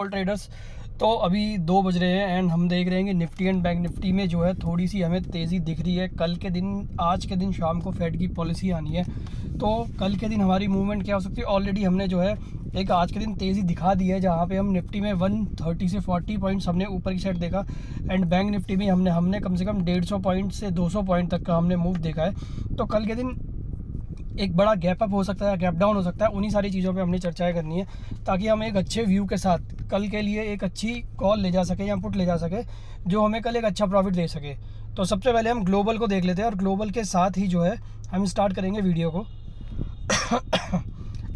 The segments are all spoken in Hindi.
ट्रेडर्स। तो अभी 2 बज रहे हैं एंड हम देख रहे हैं कि निफ्टी एंड बैंक निफ्टी में जो है थोड़ी सी हमें तेज़ी दिख रही है। कल के दिन, आज के दिन शाम को फेड की पॉलिसी आनी है, तो कल के दिन हमारी मूवमेंट क्या हो सकती है। ऑलरेडी हमने जो है एक आज के दिन तेज़ी दिखा दी है, जहाँ पे हम निफ्टी में 130 से 40 पॉइंट्स हमने ऊपर की साइड देखा एंड बैंक निफ्टी में हमने कम से कम 150 पॉइंट से 200 पॉइंट तक का हमने मूव देखा है। तो कल के दिन एक बड़ा गैप अप हो सकता है, गैप डाउन हो सकता है। उन्हीं सारी चीज़ों पे हमने चर्चाएं करनी है ताकि हम एक अच्छे व्यू के साथ कल के लिए एक अच्छी कॉल ले जा सके या पुट ले जा सके, जो हमें कल एक अच्छा प्रॉफिट दे सके। तो सबसे पहले हम ग्लोबल को देख लेते हैं और ग्लोबल के साथ ही जो है हम स्टार्ट करेंगे वीडियो को।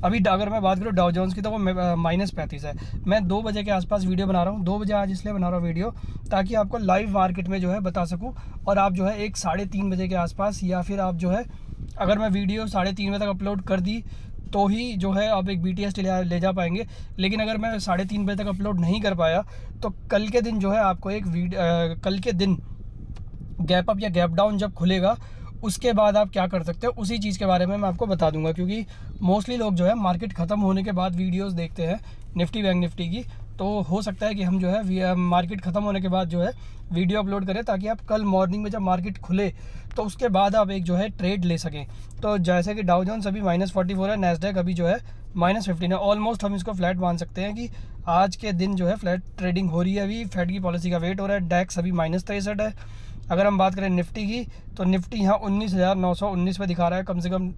अभी अगर मैं बात करूँ डाउ जोन्स की, तो वो -35 है। मैं 2 बजे के आसपास वीडियो बना रहा हूँ। 2 बजे आज इसलिए बना रहा हूँ वीडियो ताकि आपको लाइव मार्केट में जो है बता सकूँ, और आप जो है एक 3:30 बजे के आसपास, या फिर आप जो है अगर मैं वीडियो 3:30 बजे तक अपलोड कर दी तो ही जो है आप एक BTS ले जा पाएंगे। लेकिन अगर मैं 3:30 बजे तक अपलोड नहीं कर पाया तो कल के दिन जो है आपको एक कल के दिन गैप अप या गैप डाउन जब खुलेगा उसके बाद आप क्या कर सकते हो, उसी चीज़ के बारे में मैं आपको बता दूंगा। क्योंकि मोस्टली लोग जो है मार्केट ख़त्म होने के बाद वीडियोस देखते हैं निफ्टी बैंक निफ्टी की, तो हो सकता है कि हम जो है मार्केट ख़त्म होने के बाद जो है वीडियो अपलोड करें ताकि आप कल मॉर्निंग में जब मार्केट खुले तो उसके बाद आप एक जो है ट्रेड ले सकें। तो जैसे कि डाउ जोन्स अभी -44 है, नैस्डैक अभी जो है -15 है। ऑलमोस्ट हम इसको फ्लैट मान सकते हैं कि आज के दिन जो है फ्लैट ट्रेडिंग हो रही है। अभी फेड की पॉलिसी का वेट हो रहा है। डैक्स अभी -63 है। अगर हम बात करें निफ्टी की, तो निफ्टी यहाँ 19,919 पे दिखा रहा है। कम से कम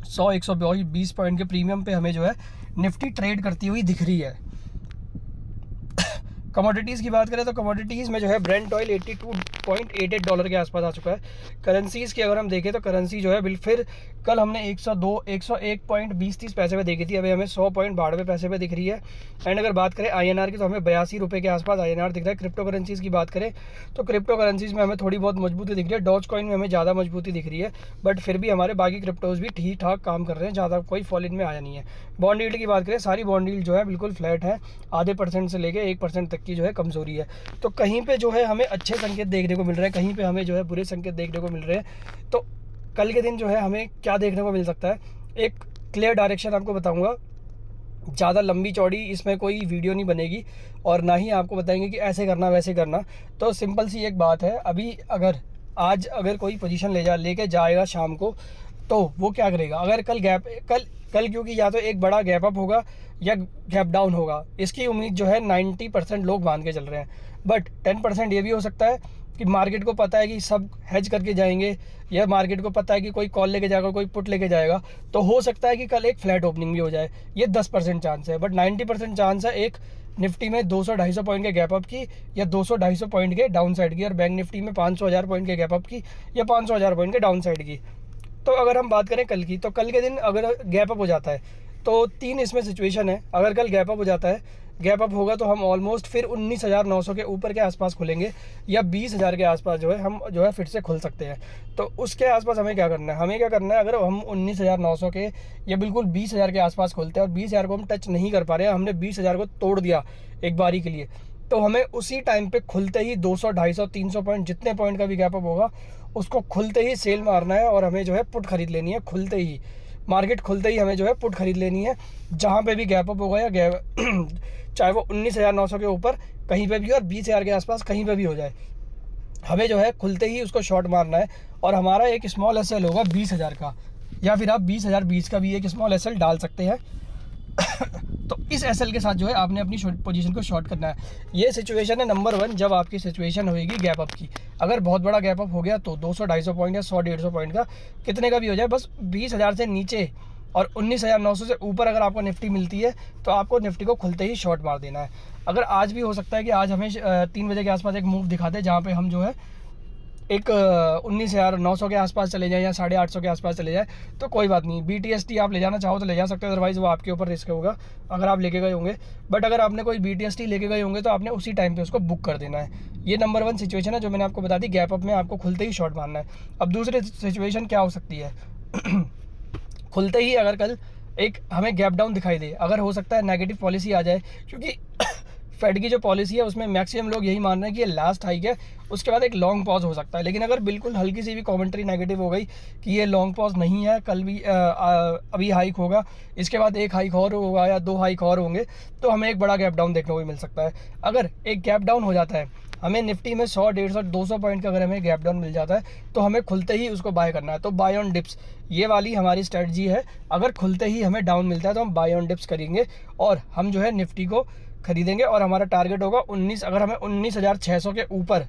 100-120 पॉइंट के प्रीमियम पे हमें जो है निफ्टी ट्रेड करती हुई दिख रही है। कमोडिटीज़ की बात करें तो कमोडिटीज़ में जो है ब्रेंट ऑयल $82.88 के आसपास आ चुका है। करेंसीज़ की अगर हम देखें तो करेंसी जो है फिर कल हमने 101.20-30 पैसे पे देखी थी, अभी हमें 100.92 पैसे पे दिख रही है। एंड अगर बात करें INR की, तो हमें 82 रुपये के आसपास INR दिख रहा है। क्रिप्टो करेंसीज़ की बात करें तो क्रिप्टो करेंसीज़ में हमें थोड़ी बहुत मजबूती दिख रही है। डॉज कॉइन में हमें ज़्यादा मजबूती दिख रही है, बट फिर भी हमारे बाकी क्रिप्टोज़ भी ठीक ठाक काम कर रहे हैं, ज़्यादा कोई फॉल इनमें आया नहीं है। बॉन्ड यील्ड की बात करें, सारी बॉन्ड यील्ड जो है बिल्कुल फ्लैट है, आधे % से लेके 1% तक की जो है कमजोरी है। तो कहीं पे जो है हमें अच्छे संकेत देखने को मिल रहे हैं, कहीं पे हमें जो है बुरे संकेत देखने को मिल रहे हैं। तो कल के दिन जो है हमें क्या देखने को मिल सकता है, एक क्लियर डायरेक्शन आपको बताऊंगा। ज़्यादा लंबी चौड़ी इसमें कोई वीडियो नहीं बनेगी और ना ही आपको बताएंगे कि ऐसे करना वैसे करना। तो सिंपल सी एक बात है, अभी अगर कोई पोजीशन लेके जाएगा शाम को, तो वो क्या करेगा। अगर कल क्योंकि या तो एक बड़ा गैप अप होगा या गैप डाउन होगा, इसकी उम्मीद जो है 90% लोग मान के चल रहे हैं। बट 10% ये भी हो सकता है कि मार्केट को पता है कि सब हेज करके जाएंगे, या मार्केट को पता है कि कोई कॉल लेके जाएगा, कोई पुट लेके जाएगा, तो हो सकता है कि कल एक फ्लैट ओपनिंग भी हो जाए। ये 10% चांस है, बट 90% चांस है एक निफ्टी में 200-250 पॉइंट के गैप अप की, या 200-250 पॉइंट के डाउन साइड की, और बैंक निफ्टी में 500-1000 पॉइंट के गैप अप की, या 500-1000 पॉइंट के डाउन साइड की। तो अगर हम बात करें कल की, तो कल के दिन अगर गैप अप हो जाता है तो 3 इसमें सिचुएशन है। अगर कल गैप अप हो जाता है, गैप अप होगा, तो हम ऑलमोस्ट फिर 19,900 के ऊपर के आसपास खुलेंगे, या 20,000 के आसपास जो है हम जो है फिर से खुल सकते हैं। तो उसके आसपास हमें क्या करना है, अगर हम 19,900 के या बिल्कुल 20,000 के आसपास खुलते हैं और 20,000 को हम टच नहीं कर पा रहे हैं, हमने 20,000 को तोड़ दिया एक बारी के लिए, तो हमें उसी टाइम पे खुलते ही 200, 250, 300 पॉइंट, जितने पॉइंट का भी गैप अप होगा, उसको खुलते ही सेल मारना है और हमें जो है पुट खरीद लेनी है। खुलते ही मार्केट खुलते ही हमें जो है पुट खरीद लेनी है, जहाँ पे भी गैप अप होगा, या चाहे वो 19,900 के ऊपर कहीं पे भी और 20,000 के आसपास कहीं पे भी हो जाए, हमें जो है खुलते ही उसको शॉर्ट मारना है। और हमारा एक स्मॉल एसएल होगा 20,000 का, या फिर आप 20,020 का भी एक स्मॉल एसएल डाल सकते हैं। तो इस एसएल के साथ जो है आपने अपनी पोजीशन को शॉर्ट करना है। ये सिचुएशन है नंबर 1, जब आपकी सिचुएशन होगी गैप अप की। अगर बहुत बड़ा गैप अप हो गया तो 200-250 पॉइंट या 100-150 पॉइंट का, कितने का भी हो जाए, बस 20,000 से नीचे और 19,900 से ऊपर अगर आपको निफ्टी मिलती है तो आपको निफ्टी को खुलते ही शॉर्ट मार देना है। अगर आज भी हो सकता है कि आज हमें 3 बजे के आसपास एक मूव दिखा दे, जहाँ पे हम जो है एक 19,900 के आसपास चले जाए या 850 के आसपास चले जाए, तो कोई बात नहीं। BTST आप ले जाना चाहो तो ले जा सकते हो, अदरवाइज़ वो आपके ऊपर रिस्क होगा अगर आप लेके गए होंगे। बट अगर आपने कोई BTST लेके गए होंगे तो आपने उसी टाइम पे उसको बुक कर देना है। ये नंबर 1 सिचुएशन है जो मैंने आपको बता दी, गैप अप में आपको खुलते ही शॉर्ट मारना है। अब दूसरी सिचुएशन क्या हो सकती है, खुलते ही अगर कल एक हमें गैप डाउन दिखाई दे, अगर हो सकता है नेगेटिव पॉलिसी आ जाए, क्योंकि फेड की जो पॉलिसी है उसमें मैक्सिमम लोग यही मान रहे हैं कि ये लास्ट हाइक है, उसके बाद एक लॉन्ग पॉज हो सकता है। लेकिन अगर बिल्कुल हल्की सी भी कमेंट्री नेगेटिव हो गई कि ये लॉन्ग पॉज नहीं है, कल भी अभी हाइक होगा, इसके बाद एक हाइक और होगा या 2 हाइक और होंगे, तो हमें एक बड़ा गैप डाउन देखने को मिल सकता है। अगर एक गैप डाउन हो जाता है, हमें निफ्टी में 100, 150, 200 पॉइंट का अगर हमें गैप डाउन मिल जाता है, तो हमें खुलते ही उसको बाय करना है। तो बाय ऑन डिप्स, ये वाली हमारी स्ट्रेटजी है। अगर खुलते ही हमें डाउन मिलता है तो हम बाय ऑन डिप्स करेंगे और हम जो है निफ्टी को खरीदेंगे। और हमारा टारगेट होगा 19, अगर हमें 19,600 के ऊपर,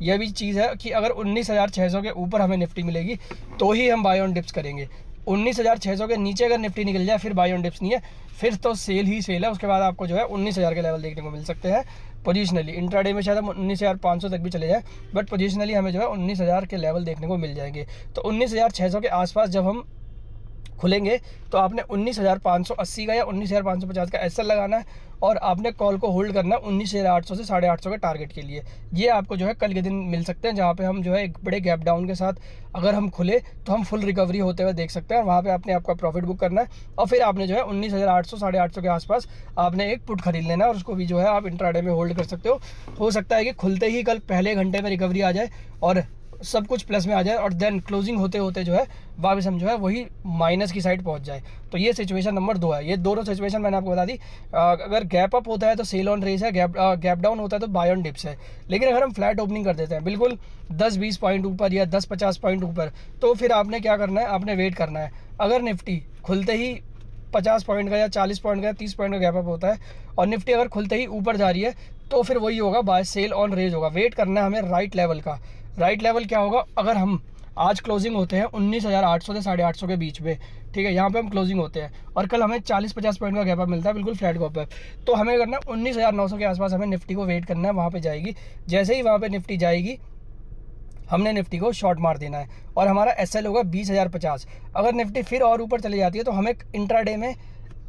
यह भी चीज़ है कि अगर 19,600 के ऊपर हमें निफ्टी मिलेगी तो ही हम बाय ऑन डिप्स करेंगे। 19,600 के नीचे अगर निफ्टी निकल जाए फिर बाय ऑन डिप्स नहीं है, फिर तो सेल ही सेल है। उसके बाद आपको जो है 19,000 के लेवल देखने को मिल सकते हैं पोजिशनली। इंट्राडे में शायद हम 19,500 तक भी चले जाएँ, बट पोजिशनली हमें जो है 19,000 के लेवल देखने को मिल जाएंगे। तो 19,600 के आसपास जब हम खुलेंगे तो आपने 19,580 का या 19,550 का एसएल लगाना है और आपने कॉल को होल्ड करना है 19,800 से 850 के टारगेट के लिए। ये आपको जो है कल के दिन मिल सकते हैं, जहाँ पे हम जो है एक बड़े गैप डाउन के साथ अगर हम खुले तो हम फुल रिकवरी होते हुए देख सकते हैं। वहाँ पे आपने आपका प्रॉफिट बुक करना है और फिर आपने जो है 19,800 850 के आसपास आपने एक पुट खरीद लेना है और उसको भी जो है आप इंट्राडे में होल्ड कर सकते हो। हो सकता है कि खुलते ही कल पहले घंटे में रिकवरी आ जाए और सब कुछ प्लस में आ जाए और देन क्लोजिंग होते होते जो है वापस हम जो है वही माइनस की साइड पहुंच जाए। तो ये सिचुएशन नंबर 2 है। ये दोनों सिचुएशन मैंने आपको बता दी। अगर गैप अप होता है तो सेल ऑन रेस है, गैप डाउन होता है तो बाय ऑन डिप्स है। लेकिन अगर हम फ्लैट ओपनिंग कर देते हैं बिल्कुल 10-20 पॉइंट ऊपर या 10-50 पॉइंट ऊपर, तो फिर आपने क्या करना है, आपने वेट करना है। अगर निफ्टी खुलते ही 50 पॉइंट का या 40 पॉइंट का या 30 पॉइंट का गैप अप होता है और निफ्टी अगर खुलते ही ऊपर जा रही है, तो फिर वही होगा, बाय सेल ऑन रेज होगा। वेट करना है हमें राइट लेवल का। राइट लेवल क्या होगा, अगर हम आज क्लोजिंग होते हैं 19,800 से 850 के बीच में, ठीक है, यहाँ पे हम क्लोजिंग होते हैं और कल हमें 40-50 पॉइंट का गैप अप मिलता है, बिल्कुल फ्लैट गैप अप, तो हमें करना है 19,900 के आसपास हमें निफ्टी को वेट करना है, वहाँ पे जाएगी। जैसे ही वहाँ पे निफ्टी जाएगी हमने निफ्टी को शॉर्ट मार देना है और हमारा एसएल होगा 20,050। अगर निफ्टी फिर और ऊपर चली जाती है तो हमें इंट्राडे में,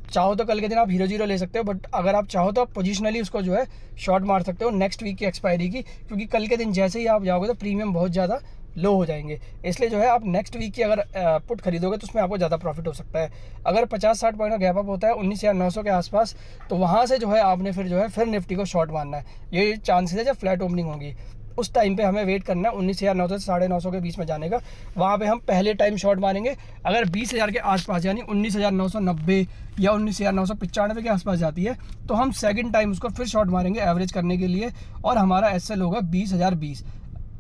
चाहो तो कल के दिन आप हीरो जीरो ले सकते हो, बट अगर आप चाहो तो आप पोजिशनली उसको जो है शॉर्ट मार सकते हो नेक्स्ट वीक की एक्सपायरी की, क्योंकि कल के दिन जैसे ही आप जाओगे तो प्रीमियम बहुत ज़्यादा लो हो जाएंगे। इसलिए जो है आप नेक्स्ट वीक की अगर पुट खरीदोगे तो उसमें आपको ज़्यादा प्रॉफिट हो सकता है। अगर 50-60 पॉइंट का गैप अप होता है 19,900 के आसपास, तो वहाँ से जो है आपने फिर जो है फिर निफ्टी को शॉर्ट मारना है। ये चांसेस है जब फ्लैट ओपनिंग होगी, उस टाइम पे हमें वेट करना है 19,900 से 950 के बीच में जाने का। वहाँ पे हम पहले टाइम शॉर्ट मारेंगे। अगर 20,000 के आसपास यानी 19,990 या 19,995 के आसपास जाती है तो हम सेकंड टाइम उसको फिर शॉर्ट मारेंगे एवरेज करने के लिए और हमारा एसएल होगा 20,020।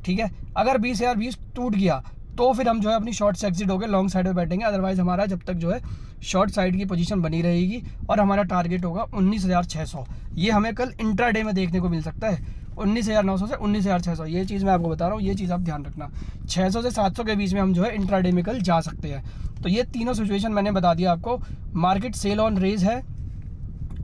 ठीक है, अगर 20,020 टूट गया तो फिर हम जो है अपनी शॉर्ट से एग्जिट होकर लॉन्ग साइड में बैठेंगे। अदरवाइज हमारा जब तक जो है शॉर्ट साइड की पोजीशन बनी रहेगी और हमारा टारगेट होगा 19,600। ये हमें कल इंट्राडे में देखने को मिल सकता है, 19,900 से 19,600। ये चीज़ मैं आपको बता रहा हूँ, ये चीज़ आप ध्यान रखना। 600 से 700 के बीच में हम जो है इंट्राडे में कल जा सकते हैं। तो ये तीनों सिचुएशन मैंने बता दिया आपको। मार्केट सेल ऑन रेज है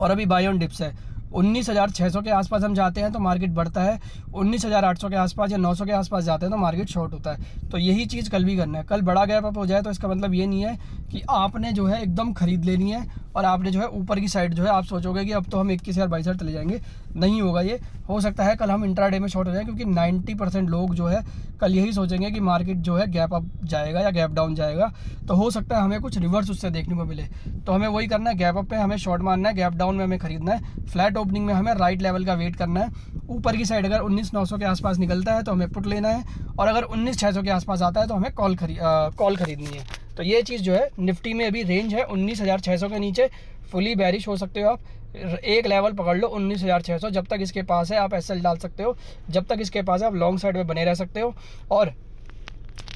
और अभी बाय ऑन डिप्स है। 19,600 के आसपास हम जाते हैं तो मार्केट बढ़ता है, 19,800 के आसपास या 900 के आसपास जाते हैं तो मार्केट शॉर्ट होता है। तो यही चीज़ कल भी करना है। कल बड़ा गैप अप हो जाए तो इसका मतलब ये नहीं है कि आपने जो है एकदम खरीद लेनी है और आपने जो है ऊपर की साइड जो है आप सोचोगे कि अब तो हम 21,000 22,000 चले जाएंगे। नहीं होगा ये। हो सकता है कल हम इंट्राडे में शॉर्ट हो जाए, क्योंकि 90% लोग जो है कल यही सोचेंगे कि मार्केट जो है गैप अप जाएगा या गैप डाउन जाएगा। तो हो सकता है हमें कुछ रिवर्स उससे देखने को मिले। तो हमें वही करना है, गैप अप पे हमें शॉर्ट मारना है, गैप डाउन में हमें खरीदना है, फ्लैट ओपनिंग में हमें राइट लेवल का वेट करना है। ऊपर की साइड अगर 19,900 के आसपास निकलता है तो हमें पुट लेना है और अगर 19,600 के आसपास आता है तो हमें कॉल खरीदनी है। तो ये चीज़ जो है निफ्टी में अभी रेंज है 19,600 के नीचे फुली बैरिश हो सकते हो आप। एक लेवल पकड़ लो 19,600, जब तक इसके पास है आप एसएल डाल सकते हो, जब तक इसके पास है आप लॉन्ग साइड में बने रह सकते हो। और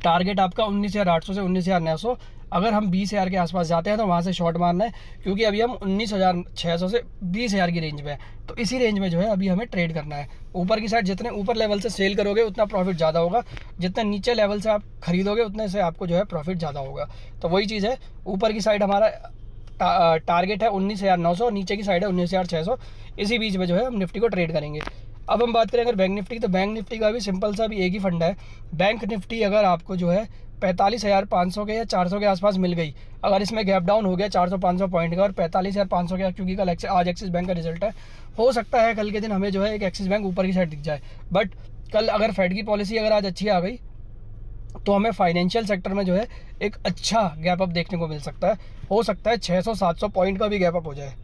टारगेट आपका 19,800 से 19,900। अगर हम 20,000 के आसपास जाते हैं तो वहाँ से शॉर्ट मारना है, क्योंकि अभी हम 19,600 से 20,000 की रेंज में है। तो इसी रेंज में जो है अभी हमें ट्रेड करना है। ऊपर की साइड जितने ऊपर लेवल से सेल करोगे उतना प्रॉफिट ज़्यादा होगा, जितने नीचे लेवल से आप खरीदोगे उतने से आपको जो है प्रॉफिट ज़्यादा होगा। तो वही चीज़ है, ऊपर की साइड हमारा टारगेट है 19,900 और नीचे की साइड है 19,600। इसी बीच में जो है हम निफ्टी को ट्रेड करेंगे। अब हम बात करें अगर बैंक निफ्टी, तो बैंक निफ्टी का भी सिंपल सा भी एक ही फंडा है। बैंक निफ्टी अगर आपको जो है 45,500 के या 400 के आसपास मिल गई, अगर इसमें गैप डाउन हो गया 400-500 पॉइंट का और 45,500 का, क्योंकि कल आज एक्सिस बैंक का रिजल्ट है, हो सकता है कल के दिन हमें जो है एक एक्सिस बैंक ऊपर की साइड दिख जाए। बट कल अगर फेड की पॉलिसी अगर आज अच्छी आ गई तो हमें फाइनेंशियल सेक्टर में जो है एक अच्छा गैप अप देखने को मिल सकता है। हो सकता है 600-700 पॉइंट का भी गैप अप हो जाए।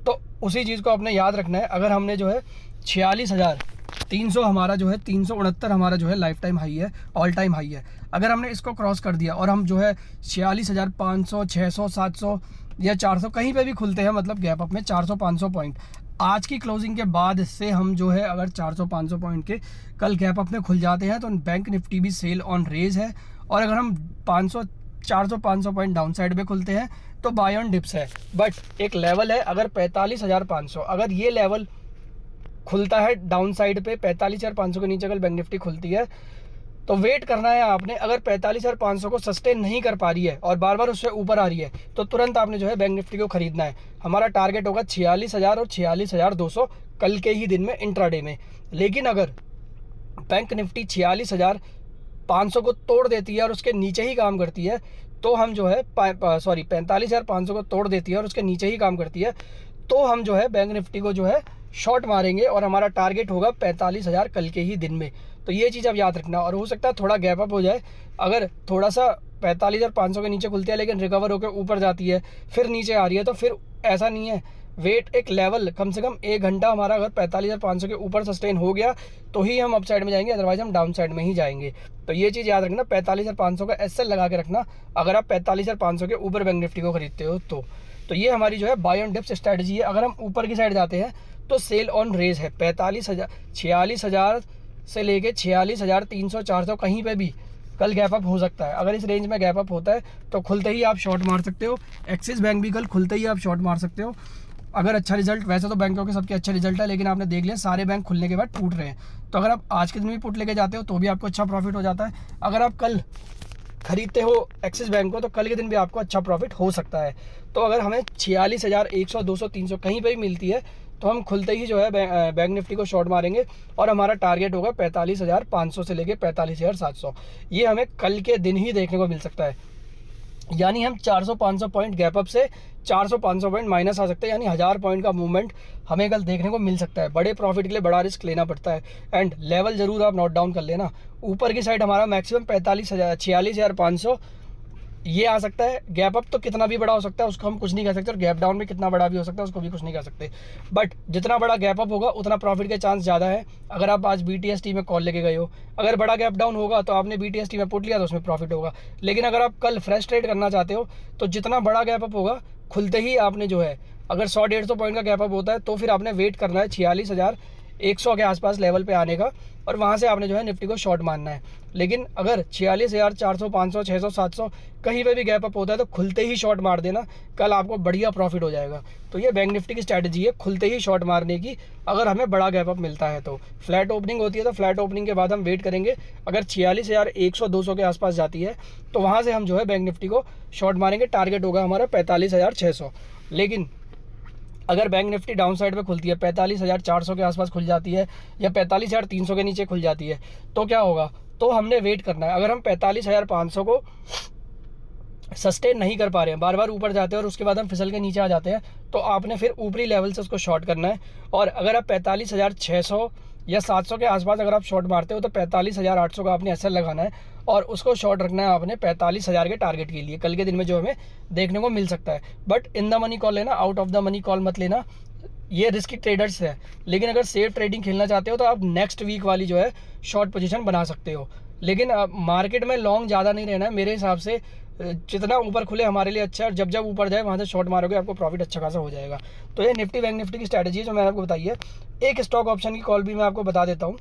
तो उसी चीज़ को आपने याद रखना है। अगर हमने जो है 46,300 हमारा जो है 369 हमारा जो है लाइफ टाइम हाई है, ऑल टाइम हाई है। अगर हमने इसको क्रॉस कर दिया और हम जो है 46,500, 600, 700 या 400 कहीं पे भी खुलते हैं, मतलब गैप अप में 400-500 पॉइंट आज की क्लोजिंग के बाद से हम जो है अगर 400-500 पॉइंट के कल गैप अप में खुल जाते हैं तो बैंक निफ्टी भी सेल ऑन रेज है। और अगर हम 400-500 पॉइंट डाउन साइड पे खुलते हैं तो बाय ऑन डिप्स है। बट एक लेवल है, अगर 45,500 अगर ये लेवल खुलता है डाउन साइड पे, 45,500 के नीचे अगर बैंक निफ्टी खुलती है तो वेट करना है आपने। अगर 45,500 को सस्टेन नहीं कर पा रही है और बार बार उससे ऊपर आ रही है तो तुरंत आपने जो है बैंक निफ्टी को खरीदना है। हमारा टारगेट होगा 46,000 और 46,200 कल के ही दिन में इंट्राडे में। लेकिन अगर बैंक निफ्टी 46,500 को तोड़ देती है और उसके नीचे ही काम करती है तो हम जो है 45,500 को तोड़ देती है और उसके नीचे ही काम करती है तो हम जो है बैंक निफ्टी को जो है शॉर्ट मारेंगे और हमारा टारगेट होगा 45,000 कल के ही दिन में। तो ये चीज़ आप याद रखना। और हो सकता है थोड़ा गैप अप हो जाए, अगर थोड़ा सा 45,500 के नीचे खुलती है लेकिन रिकवर होकर ऊपर जाती है फिर नीचे आ रही है तो फिर ऐसा नहीं है, वेट एक लेवल कम से कम 1 घंटा हमारा अगर 45,500 के ऊपर सस्टेन हो गया तो ही हम अप साइड में जाएंगे, अदरवाइज हम डाउन साइड में ही जाएंगे। तो ये चीज़ याद रखना, 45,500 का एसएल लगा के रखना अगर आप 45,500 के ऊपर बैंक निफ्टी को खरीदते हो तो ये हमारी जो है बाय ऑन डिप्स स्ट्रैटेजी है। अगर हम ऊपर की साइड जाते हैं तो सेल ऑन रेज है। 46,000 से लेके 46,300, 400 कहीं पे भी कल गैप अप हो सकता है। अगर इस रेंज में गैप अप होता है तो खुलते ही आप शॉर्ट मार सकते हो। एक्सिस बैंक भी कल खुलते ही आप शॉर्ट मार सकते हो अगर अच्छा रिजल्ट। वैसे तो बैंकों के सबके अच्छे रिजल्ट है लेकिन आपने देख लिया सारे बैंक खुलने के बाद टूट रहे हैं, तो अगर आप आज के दिन भी पुट लेके जाते हो तो भी आपको अच्छा प्रॉफिट हो जाता है। अगर आप कल खरीदते हो एक्सिस बैंक को तो कल के दिन भी आपको अच्छा प्रॉफिट हो सकता है। तो अगर हमें 46,100, 200, 300 कहीं पर भी मिलती है तो हम खुलते ही जो है बैंक निफ्टी को शॉर्ट मारेंगे और हमारा टारगेट होगा 45,500 से लेके 45,700। ये हमें कल के दिन ही देखने को मिल सकता है। यानी हम 400-500 पॉइंट गैप अप से 400-500 पॉइंट माइनस आ सकते हैं, यानी 1000 पॉइंट का मूवमेंट हमें कल देखने को मिल सकता है। बड़े प्रॉफिट के लिए बड़ा रिस्क लेना पड़ता है। एंड लेवल जरूर आप नोट डाउन कर लेना। ऊपर की साइड हमारा मैक्सिमम 46,500 ये आ सकता है। गैप अप तो कितना भी बड़ा हो सकता है उसको हम कुछ नहीं कह सकते, और गैप डाउन भी कितना बड़ा भी हो सकता है उसको भी कुछ नहीं कह सकते। बट जितना बड़ा गैप अप होगा उतना प्रॉफिट के चांस ज़्यादा है। अगर आप आज BTST में कॉल लेके गए हो, अगर बड़ा गैप डाउन होगा तो आपने BTST में पुट लिया तो उसमें प्रॉफिट होगा। लेकिन अगर आप कल फ्रेश ट्रेड करना चाहते हो तो जितना बड़ा गैप अप होगा खुलते ही आपने जो है, अगर 100-150 पॉइंट का गैप अप होता है तो फिर आपने वेट करना है 46,100 के आसपास लेवल पे आने का, और वहाँ से आपने जो है निफ्टी को शॉर्ट मानना है। लेकिन अगर 46,400, 500, 600, 700 कहीं पे भी गैप अप होता है तो खुलते ही शॉर्ट मार देना, कल आपको बढ़िया प्रॉफिट हो जाएगा। तो ये बैंक निफ्टी की स्ट्रैटेजी है, खुलते ही शॉर्ट मारने की। अगर हमें बड़ा गैप अप मिलता है तो फ्लैट ओपनिंग होती है तो फ्लैट ओपनिंग के बाद हम वेट करेंगे। अगर 46,100, 200 के आसपास जाती है तो वहाँ से हम जो है बैंक निफ्टी को शॉर्ट मारेंगे। टारगेट होगा हमारा 45,600। लेकिन अगर बैंक निफ्टी डाउन साइड पे खुलती है, 45,400 के आसपास खुल जाती है या 45,300 के नीचे खुल जाती है तो क्या होगा, तो हमने वेट करना है। अगर हम 45,500 को सस्टेन नहीं कर पा रहे हैं, बार बार ऊपर जाते हैं और उसके बाद हम फिसल के नीचे आ जाते हैं, तो आपने फिर ऊपरी लेवल से उसको शॉर्ट करना है। और अगर आप 45,600 या 700 के आसपास अगर आप शॉर्ट मारते हो तो 45,800 का आपने एसएल लगाना है और उसको शॉर्ट रखना है आपने 45,000 के टारगेट के लिए, कल के दिन में जो हमें देखने को मिल सकता है। But in the money call लेना, out of the money call मत लेना, ये रिस्की ट्रेडर्स है। लेकिन अगर सेफ ट्रेडिंग खेलना चाहते हो तो आप नेक्स्ट वीक वाली जो है शॉर्ट पोजीशन बना सकते हो। लेकिन मार्केट में लॉन्ग ज़्यादा नहीं रहना है मेरे हिसाब से। जितना ऊपर खुले हमारे लिए अच्छा है, और जब जब ऊपर जाए वहाँ से शॉर्ट मारोगे आपको प्रॉफिट अच्छा खासा हो जाएगा। तो ये निफ्टी बैंक निफ्टी की स्ट्रैटेजी है जो मैंने आपको बताई है। एक स्टॉक ऑप्शन की कॉल भी मैं आपको बता देता हूँ।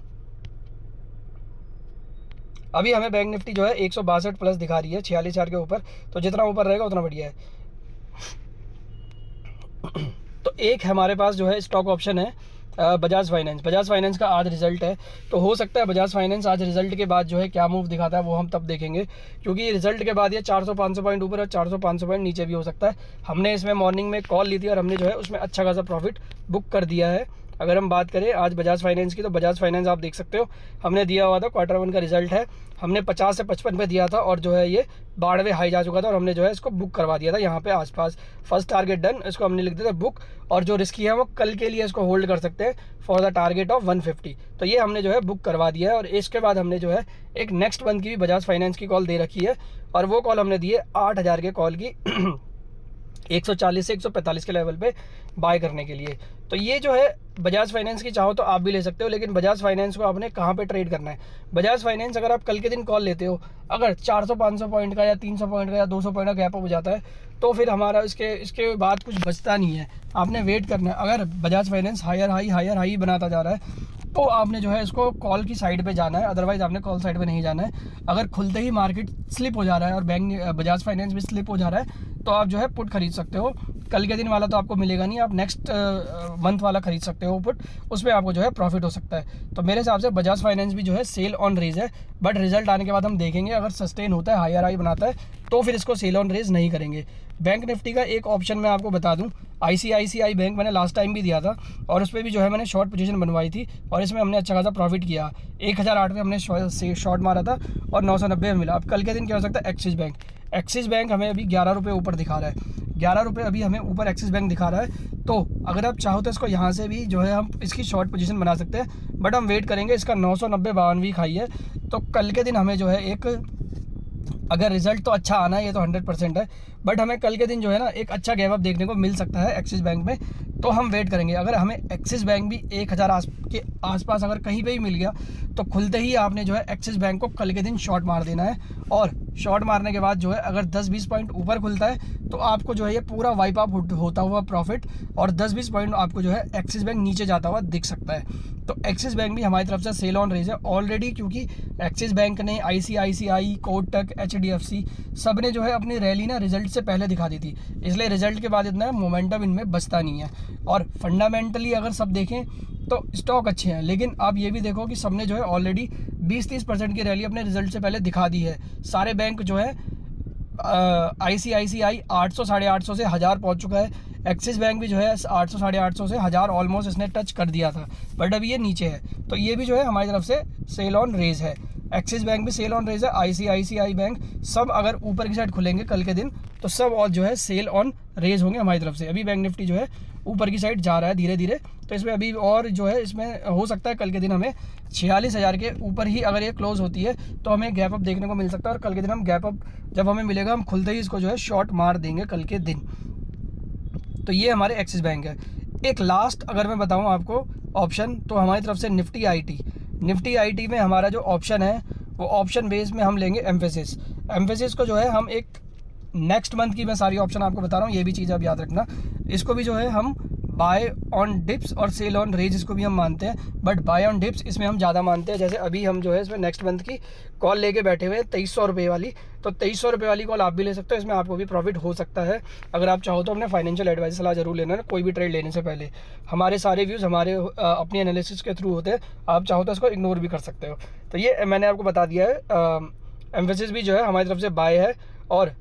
अभी हमें बैंक निफ्टी जो है 162 प्लस दिखा रही है 46,000 के ऊपर, तो जितना ऊपर रहेगा उतना बढ़िया है। तो एक हमारे पास जो है स्टॉक ऑप्शन है बजाज फाइनेंस का आज रिजल्ट है, तो हो सकता है बजाज फाइनेंस आज रिजल्ट के बाद जो है क्या मूव दिखाता है वो हम तब देखेंगे, क्योंकि रिजल्ट के बाद ये 400-500 पॉइंट ऊपर और 400-500 पॉइंट नीचे भी हो सकता है। हमने इसमें मॉर्निंग में कॉल ली थी और हमने जो है उसमें अच्छा खासा प्रॉफिट बुक कर दिया है। अगर हम बात करें आज बजाज फाइनेंस की, तो बजाज फाइनेंस आप देख सकते हो हमने दिया हुआ था Q1 का रिजल्ट है, हमने 50 से 55 पे दिया था और जो है ये 92 हाई जा चुका था और हमने जो है इसको बुक करवा दिया था यहाँ पे आसपास। फर्स्ट टारगेट डन, इसको हमने लिख दिया था बुक, और जो रिस्की है वो कल के लिए इसको होल्ड कर सकते हैं फॉर द टारगेट ऑफ 150। तो ये हमने जो है बुक करवा दिया है। और इसके बाद हमने जो है एक नेक्स्ट मंथ की भी बजाज फाइनेंस की कॉल दे रखी है, और वो कॉल हमने दी है 8,000 के कॉल की 140 से 145 के लेवल पे बाय करने के लिए। तो ये जो है बजाज फाइनेंस की चाहो तो आप भी ले सकते हो, लेकिन बजाज फाइनेंस को आपने कहाँ पे ट्रेड करना है। बजाज फाइनेंस अगर आप कल के दिन कॉल लेते हो, अगर 400-500 पॉइंट का या 300 पॉइंट का या 200 पॉइंट का गैप अप हो जाता है, तो फिर हमारा इसके बाद कुछ बचता नहीं है, आपने वेट करना है। अगर बजाज फाइनेंस हायर हाई बनाता जा रहा है, तो आपने जो है इसको कॉल की साइड पे जाना है, अदरवाइज आपने कॉल साइड पे नहीं जाना है। अगर खुलते ही मार्केट स्लिप हो जा रहा है और बजाज फाइनेंस भी स्लिप हो जा रहा है, तो आप जो है पुट खरीद सकते हो। कल के दिन वाला तो आपको मिलेगा नहीं, आप नेक्स्ट मंथ वाला खरीद सकते हो पुट, उसमें आपको जो है प्रॉफिट हो सकता है। तो मेरे हिसाब से बजाज फाइनेंस भी जो है सेल ऑन रेज है, बट रिजल्ट आने के बाद हम देखेंगे, अगर सस्टेन होता है, हायर हाई बनाता है, तो फिर इसको सेल ऑन रेज नहीं करेंगे। बैंक निफ्टी का एक ऑप्शन मैं आपको बता दूं, ICICI बैंक मैंने लास्ट टाइम भी दिया था, और उस पर भी जो है मैंने शॉर्ट पोजीशन बनवाई थी, और इसमें हमने अच्छा खासा प्रॉफिट किया। 1008 में हमने शॉर्ट मारा था और 990 में मिला। अब कल के दिन क्या हो सकता है, एक्सिस बैंक हमें अभी 11 रुपये ऊपर दिखा रहा है, 11 रुपये अभी हमें ऊपर एक्सिस बैंक दिखा रहा है। तो अगर आप चाहो तो इसको यहाँ से भी जो है हम इसकी शॉर्ट पोजीशन बना सकते हैं, बट हम वेट करेंगे। इसका 990 52 वीक हाई है, तो कल के दिन हमें जो है एक, अगर रिजल्ट तो अच्छा आना है, ये तो 100% है, बट हमें कल के दिन जो है ना एक अच्छा गैप अप देखने को मिल सकता है एक्सिस बैंक में, तो हम वेट करेंगे। अगर हमें एक्सिस बैंक भी 1000 के आसपास अगर कहीं पे ही मिल गया, तो खुलते ही आपने जो है एक्सिस बैंक को कल के दिन शॉर्ट मार देना है, और शॉर्ट मारने के बाद जो है अगर 10-20 पॉइंट ऊपर खुलता है, तो आपको जो है ये पूरा वाइप अप होता हुआ प्रॉफिट, और 10-20 पॉइंट आपको जो है एक्सिस बैंक नीचे जाता हुआ दिख सकता है। तो एक्सिस बैंक भी हमारी तरफ से सेल ऑन रेज है ऑलरेडी, क्योंकि एक्सिस बैंक ने, ICICI, कोटक, HDFC सब ने जो है अपनी रैली ना रिजल्ट से पहले दिखा दी थी, इसलिए रिजल्ट के बाद इतना मोमेंटम इनमें बचता नहीं है। और फंडामेंटली अगर सब देखें तो स्टॉक अच्छे हैं, लेकिन आप ये भी देखो कि सबने जो है ऑलरेडी 20-30% की रैली अपने रिजल्ट से पहले दिखा दी है। सारे बैंक जो है ICICI 800 850 से 1000 पहुंच चुका है, एक्सिस बैंक भी जो है 800 850 से 1000 ऑलमोस्ट इसने टच कर दिया था, बट अभी ये नीचे है। तो ये भी जो है हमारी तरफ से सेल ऑन रेज है, एक्सिस बैंक भी सेल ऑन रेज है, ICICI बैंक, सब अगर ऊपर की साइड खुलेंगे कल के दिन, तो सब और जो है सेल ऑन रेज होंगे हमारी तरफ से। अभी बैंक निफ्टी जो है ऊपर की साइड जा रहा है धीरे धीरे, तो इसमें अभी और जो है इसमें हो सकता है कल के दिन हमें 46,000 के ऊपर ही अगर ये क्लोज होती है, तो हमें गैप अप देखने को मिल सकता है, और कल के दिन हम गैप अप जब हमें मिलेगा, हम खुलते ही इसको जो है शॉर्ट मार देंगे कल के दिन। तो ये हमारे एक्सिस बैंक है। एक लास्ट अगर मैं बताऊं आपको ऑप्शन, तो हमारी तरफ से निफ्टी आईटी में हमारा जो ऑप्शन है, वो ऑप्शन बेस में हम लेंगे एम्फेसिस को जो है हम एक नेक्स्ट मंथ की मैं सारी ऑप्शन आपको बता रहा हूँ, ये भी चीज़ आप याद रखना। इसको भी जो है हम बाय ऑन डिप्स और सेल ऑन रेज इसको भी हम मानते हैं, बट बाय ऑन डिप्स इसमें हम ज़्यादा मानते हैं। जैसे अभी हम जो है इसमें नेक्स्ट मंथ की कॉल लेके बैठे हुए हैं 2300 रुपये वाली, तो 2300 रुपये वाली कॉल आप भी ले सकते हो, इसमें आपको भी प्रॉफिट हो सकता है। अगर आप चाहो तो अपने फाइनेंशियल एडवाइस सलाह जरूर लेना है कोई भी ट्रेड लेने से पहले। हमारे सारे व्यूज़ हमारे अपनी एनालिसिस के थ्रू होते हैं, आप चाहो तो इसको इग्नोर भी कर सकते हो। तो ये मैंने आपको बता दिया है। एम्फेसिस भी जो है हमारी तरफ से बाय है, और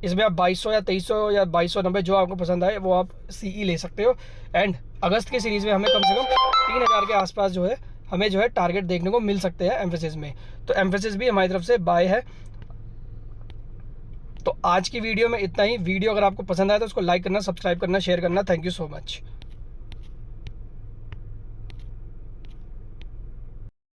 इसमें आप 2200 या 2300 या 2290 जो आपको पसंद आए वो आप CE ले सकते हो। एंड अगस्त की सीरीज़ में हमें कम से कम 3000 के आसपास जो है हमें जो है टारगेट देखने को मिल सकते हैं एम्फेसिस में। तो एम्फेसिस भी हमारी तरफ से बाय है। तो आज की वीडियो में इतना ही। वीडियो अगर आपको पसंद आए तो उसको लाइक करना, सब्सक्राइब करना, शेयर करना। Thank you so much.